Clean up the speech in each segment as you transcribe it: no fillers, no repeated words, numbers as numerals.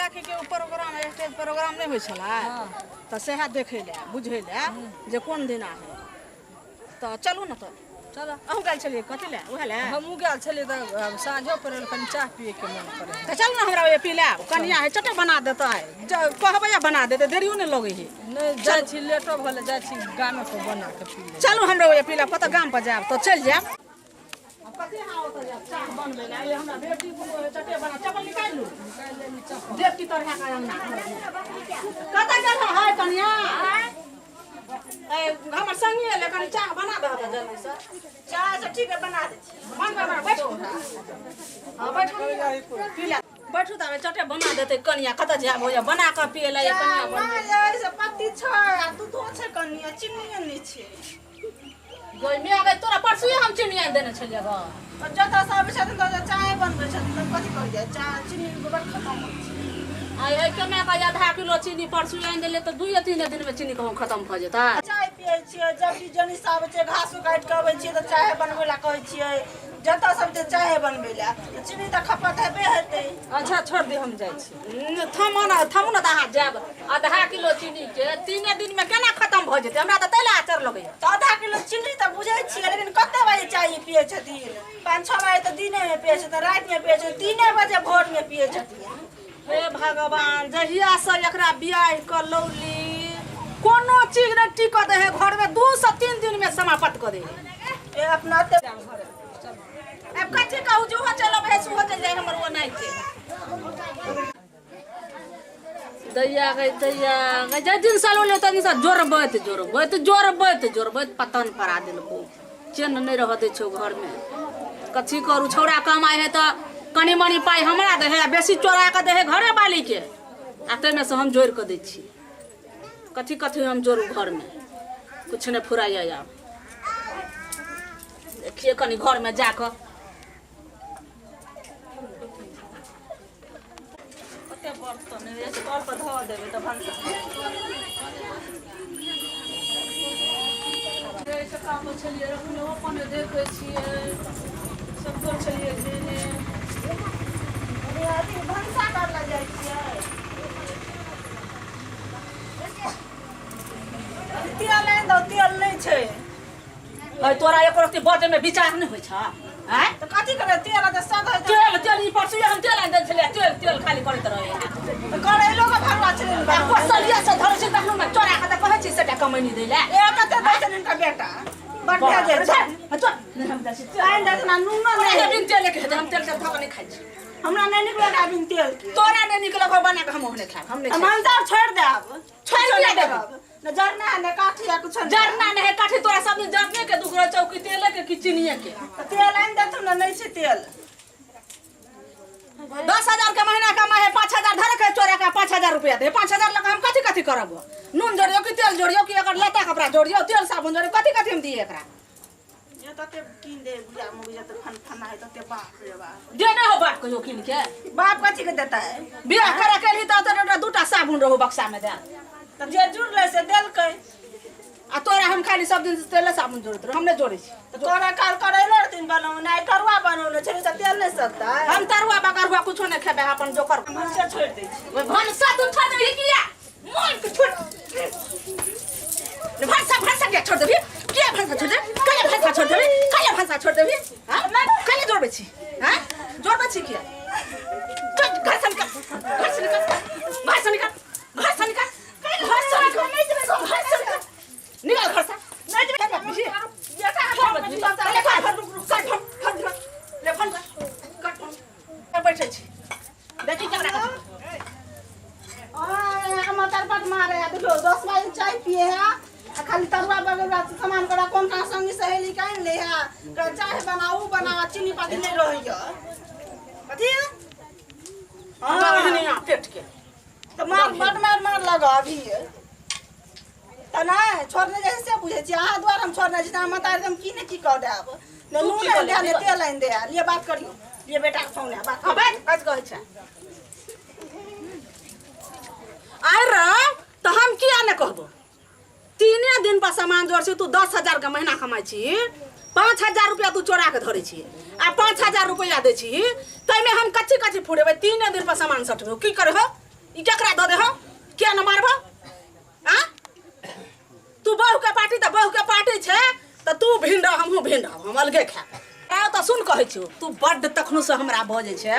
के programme stage programme नहीं होय छला त सेहा देखे ले बुझे ले जे कोन दिन है त चलू न त चलो अहू गेल छलिए कथि ले उहे ले हमहू गेल छलिए त साँझो पड़ल कनी चाह पिए के मन करे त चल न हमरा पी ले कनिया है चटे बना देता है कहबे बना देते देरियो नहीं लगे है नहीं जाय छी लेटो भले जाय छी गामे को बना के पी ले चलू हमरा पी ले पता गाम पर जाब तो चल जाब कथि हां ओत जाब चाह बनबे ले ये हमरा बेटी चटे बना चपल निकाल लू देख की तरह का अंगना कत गेल है कनिया ए हमर संगी ले कनी चाह बना दे त जल्दी से चाह से ठीक है बना दे मन बना बैठो हां बैठो पी ले बैठू त चटे बना देते कनिया कत जाब हो बना के पिए ले कनिया बनबे से पत्ती छ आ दूध छ कनिया चीनी नहीं छे गोई में आगे तोरा परसुए हम चिनिया देने छलिए ग जता सब छथिन त चाय बनबे छथिन त कथि कर जाय चाय चीनी गोबर खत्म हो आई आई के मैं का आधा किलो चीनी परसुए आन देले त 2-3 दिन में चीनी कहूं खत्म भ जेता चाय पिए छिए जब भी जनी साब छे घास काट के आबै छिए त चाय बनबे ला कहै छिए जता सब ते चाय बनबे ला चीनी त खपत हेबे हेतै अच्छा छोड़ दे हम जाय छी थमू न त जाब आधा किलो चीनी के 3 दिन में केना खत्म भ जेते हमरा त तैला आचर लगे त आधा किलो चीनी त बुझै छिए लेकिन कते बजे चाय पिए छथिन 5-6 बजे त दिन में पिए छथिन रात में पिए छथिन 3 बजे भोर में पिए छथिन हे भगवान जहिया से एकरा बियाह क लौली कोनो चीज न टिकत है घर में 2 से 3 दिन में समाप्त कर दे ए अपना ते अब कथि कहू जो हो चलो भैसु हो जाए हमर वो नहीं के दैया गई जे दिन सालो ले तनी सा जोरबत पतन परा देलको चैन नहीं रह दे छौ घर में कथि करू छौड़ा कमाई है त कनी मनी पाई हमरा दे है बेसी चोरा के दे है घरे वाली के आते में से हम जोड़ के दे छी कथि हम जोड़ू घर में कुछ नहीं फुराइया या देखिए कनी घर में जाकर कते बर्तन है स्टॉल पर धो देबे त भंसा जैसे काम छलिए रखने अपन देखे छिए सब को छलिए देने अरे भंसा कर ल जाय छिए तेल नहीं दो तेल नहीं छे अय तोरा एक रति बजे में विचार नहीं होय छ हैं तो कथि करे तेल त सद है तेल ई परसुए हम तेल आन दे छलिए तेल खाली करत रहे करैलो के भरवा छे पसलिया से धर छी तखनो में चोरा के त कहै छी सेटा कमैनी दै ले ए कते दै छन इनका बेटा बढ़िया जे छै अच्छा हम दसी चाय दसना नून नहीं बिन तेल के हम तेल से धक नहीं खाइ छी हमरा नहीं निकल आबिन तेल तोरा नहीं निकल को बना के हम ओहने खाब हम नहीं मंजार छोड़ दे अब छोड़ दे न जरना न काठिया कुछ जरना नहीं काठी तोरा सब जरने के दुगरा चौकी तेल के कि चिनिया के तेल आन दे तुम नहीं छे तेल 10,000 के महीना कमाए है 5,000 धर के चोरा के 5,000 रुपया दे 5,000 लगा हम कथि करब नून जोड़ियो कि तेल जोड़ियो कि एकर लता कपड़ा जोड़ियो तेल साबुन जोड़ियो कथि हम दिए एकरा ये तते किन दे बुझा मुझे तो खाना है तते बाप रे बाप देने हो बाप कहियो किन के बाप कथि के देता है बियाह करे के लिए तो दूटा साबुन रहो बक्सा में दे तो जे जुड़ ले से देल के आ तोरा हम खाली सब दिन तेल साबुन जोड़त रहो हम नहीं जोड़े छी तो कोरा काल करैले दिन बनाऊ नहीं करुआ बनौले छे त तेल नहीं सकता है हम तरुआ बगरुआ कुछो नहीं खेबे अपन जोकर भंसा छोड़ दे छी भंसा तू छोड़ दे किया मन के छोड़ भंसा के छोड़ दे क्या भंसा छोड़ दे कले भंसा छोड़ दे कले भंसा छोड़ दे हां कले जोड़बे छी हां जोड़बे छी किया चल घर से निकल घर से निकल घर से निकल घर से निकल घर से निकल नहीं देबे घर से निकल निकल घर से नहीं देबे पीछे ये ले फोन कर बैठे छी देखी केकरा हम तरपट मारे देखो 10 बजे चाय पिए है खाली तरुआ बगरुआ सामान करा कौन का संगी सहेली कान ले है चाय बनावा चीनी पाती नहीं रहियो कथि हां नहीं पेट के तो मार लगा अभी त ना छोड़ने जैसे बुझे छी आहा द्वार हम छोड़ने छी हम तार हम की ने की कर देब न नून दे ने तेल आइन दे लिए बात करियो लिए बेटा के फोन है बात अबे कत कहै छै आइ र त हम किया ने कहबो 3 दिन पर सामान जोड़ छी तू 10,000 के महीना कमाई छी 5,000 रुपया तू चोरा के धरे छी आ 5,000 रुपया दे छी तै में हम कच्ची फुड़ेबे 3 दिन पर सामान सटबे की करहो ई केकरा दे हो के न मारबो आ तू बहू के पार्टी त बहू के पार्टी छे त तू भिंड हमहु भिंड हम अलगे खा आ त सुन कहै छियो तू बड्ड तखनु से हमरा बजे छे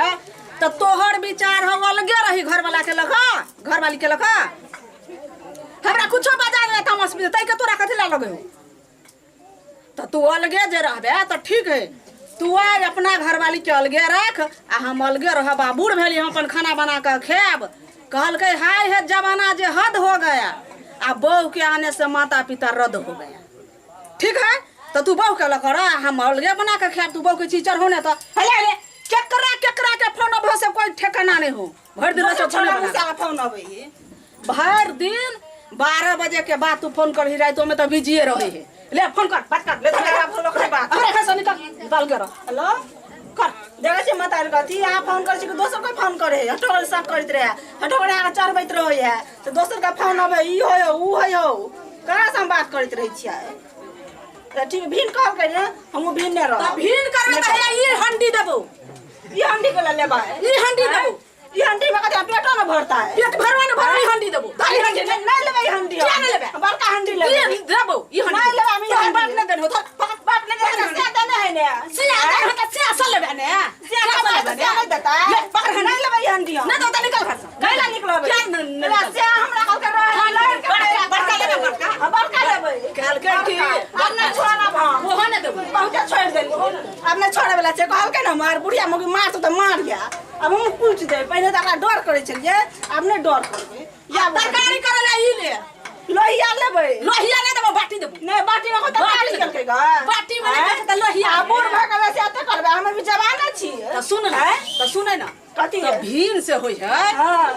त तोहर विचार हो अलगे रही घर वाला के लखा घर वाली के लखा हमरा कुछो बजा दे तमस भी तई के तोरा कथि ला लगे हो त तू अलगे जे रहबे त ठीक है तू आज अपना घर वाली के अलगे रख आ हम अलगे रहब आ बूढ़ भेली हम अपन खाना बना के खेब कहलकै हाय है जमाना जे हद हो गया आ बहू के आने से माता पिता रद्द हो गया ठीक है तो तू बहू के लकर हम अलगे बना के खेब तू बहू के चीचर होने तो हेले केकरा के फोन अब से कोई ठिकाना नहीं हो भर दिन से फोन अबै भर दिन 12 बजे के बाद तू फोन करही रात में तो बिजिए रहे है ले फोन कर बात कर ले फोन कर बात अरे कैसे निकाल के रह हेलो कर देखै छी मतार कथी आ फोन कर छी कि दोसर कोई फोन करे हटोल सब करैत रहे हटोल आ चरबैत रहै है तो दोसर का फोन अबै ई होय ऊ होय हो करा से हम बात करैत रहै छियै त ठीक भीन कॉल कर हम भीन ने रह भीन करबे त ई हंडी देबो ई हंडी के लेबा ई हंडी देबो ई हंडी में कते पेटो न भरता है पेट भरवा न भरवा हंडी देबो दाली हंडी नहीं लेबे हंडी क्या नहीं लेबे बड़का हंडी लेबे ई देबो ई हंडी नहीं लेबे हम बाप ने देनो तो बाप ने देना से देना है ने से आ से असल लेबे ने से नहीं देता है ले पकड़ नहीं लेबे हंडी ना तो निकल घर से नहीं ला निकलबे क्या से हमरा कल कर रहा बड़का लेबे बड़का लेबे काल के की अपने छोड़ा भा वो होने देबो पहुंचा छोड़ देली अपने छोड़े वाला छे कहल के ना मार बुढ़िया मोगी मार तो मार गया अब हम पूछ दे पहले तो हमरा डर करे छलिए अब नहीं डर करबे या तरकारी करे ले ई ले लोहिया लेबे लोहिया नहीं देबो बाटी देबो नहीं बाटी में तरकारी निकल के गा बाटी में नहीं त लोहिया बूढ़ भगवे से अते करबे हम भी जवान छी तो सुन ना कथी तो भीन से होई है हां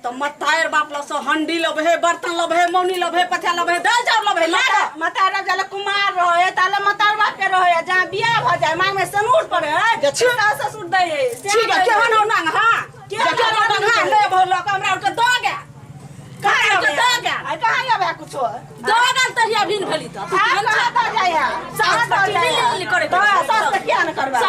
तो मतायर बाप लो सो हंडी लबे बर्तन लबे मौनी लबे पथिया लबे दाल चावल लबे लागा मतारा जले कुमार रहे ताले मतार बाप के रहे जहां बियाह भ जाए मांग में सनूर पड़े है छिटा ससुर दे ठीक है केहन हो नांग हां केहन हो नांग हां ले भोलो हमरा के दो गे कहां के दो गे आ कहां आबे कुछो दो गल तहिया भीन भेली तो कहां तो जाया सास तो लिली करे सास के क्या न करबा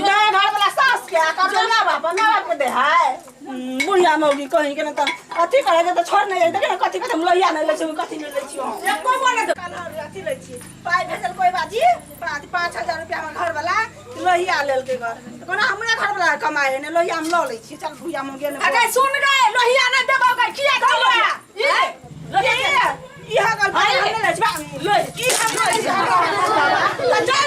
जो घर वाला सास के कर ना बाप ना बाप के दे है बुढ़िया मौगी कहीं के न त अथी करे त छोड़ नहीं देखे न कथी कथी लइया नहीं ले छी कथी ले छी एको बने दे अथी ले छी पाई भेजल कोई बाजी 5,000 रुपया हमर घर वाला लइया लेल के घर कोना हमरा घर वाला कमाए ने लइया हम ल ले छी चल बुढ़िया मौगी ने अरे सुन गए लोहिया नहीं देबो गए किया कहलो ई हा गल भाई हमने ले छी ई हम ले छी